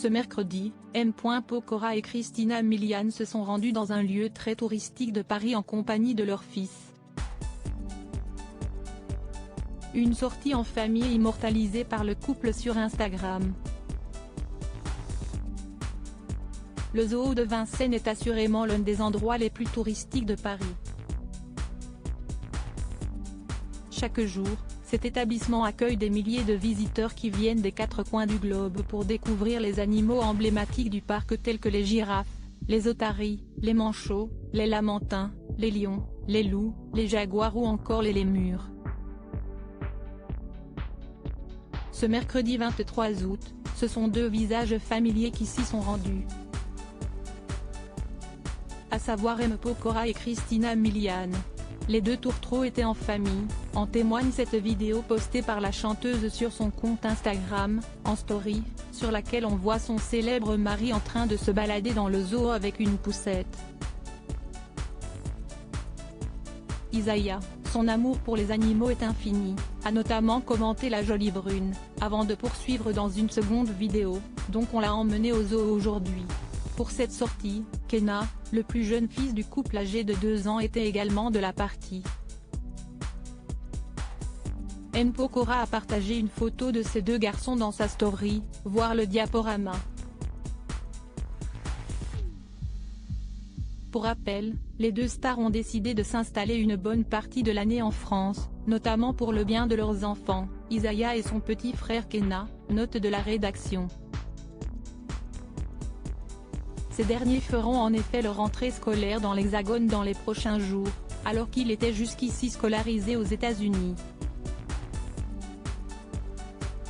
Ce mercredi, M. Pokora et Christina Milian se sont rendus dans un lieu très touristique de Paris en compagnie de leur fils. Une sortie en famille immortalisée par le couple sur Instagram. Le zoo de Vincennes est assurément l'un des endroits les plus touristiques de Paris. Chaque jour, cet établissement accueille des milliers de visiteurs qui viennent des quatre coins du globe pour découvrir les animaux emblématiques du parc tels que les girafes, les otaries, les manchots, les lamantins, les lions, les loups, les jaguars ou encore les lémurs. Ce mercredi 23 août, ce sont deux visages familiers qui s'y sont rendus. À savoir M. Pokora et Christina Milian. Les deux tourtereaux étaient en famille, en témoigne cette vidéo postée par la chanteuse sur son compte Instagram, en story, sur laquelle on voit son célèbre mari en train de se balader dans le zoo avec une poussette. Isaiah, son amour pour les animaux est infini, a notamment commenté la jolie brune, avant de poursuivre dans une seconde vidéo, donc on l'a emmené au zoo aujourd'hui. Pour cette sortie, Kenna, le plus jeune fils du couple âgé de 2 ans était également de la partie. M. Pokora a partagé une photo de ces deux garçons dans sa story, voir le diaporama. Pour rappel, les deux stars ont décidé de s'installer une bonne partie de l'année en France, notamment pour le bien de leurs enfants, Isaiah et son petit frère Kenna, note de la rédaction. Ces derniers feront en effet leur rentrée scolaire dans l'Hexagone dans les prochains jours, alors qu'il était jusqu'ici scolarisé aux États-Unis.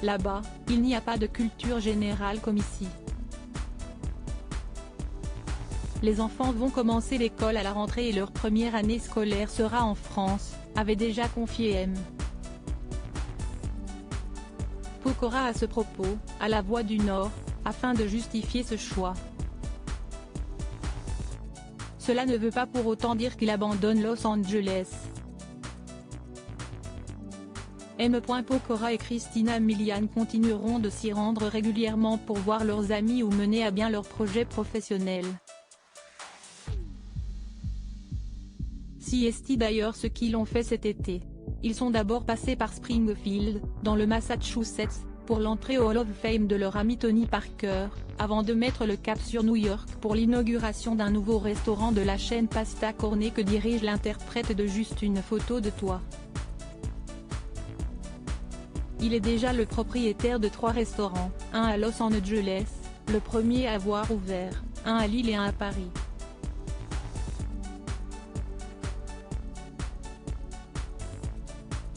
Là-bas, il n'y a pas de culture générale comme ici. Les enfants vont commencer l'école à la rentrée et leur première année scolaire sera en France, avait déjà confié M. Pokora à ce propos, à La Voix du Nord, afin de justifier ce choix. Cela ne veut pas pour autant dire qu'il abandonne Los Angeles. M. Pokora et Christina Milian continueront de s'y rendre régulièrement pour voir leurs amis ou mener à bien leurs projets professionnels. Si est d'ailleurs ce qu'ils ont fait cet été. Ils sont d'abord passés par Springfield, dans le Massachusetts, pour l'entrée au Hall of Fame de leur ami Tony Parker, avant de mettre le cap sur New York pour l'inauguration d'un nouveau restaurant de la chaîne Pasta Cornet que dirige l'interprète de Juste une photo de toi. Il est déjà le propriétaire de 3 restaurants, un à Los Angeles, le premier à avoir ouvert, un à Lille et un à Paris.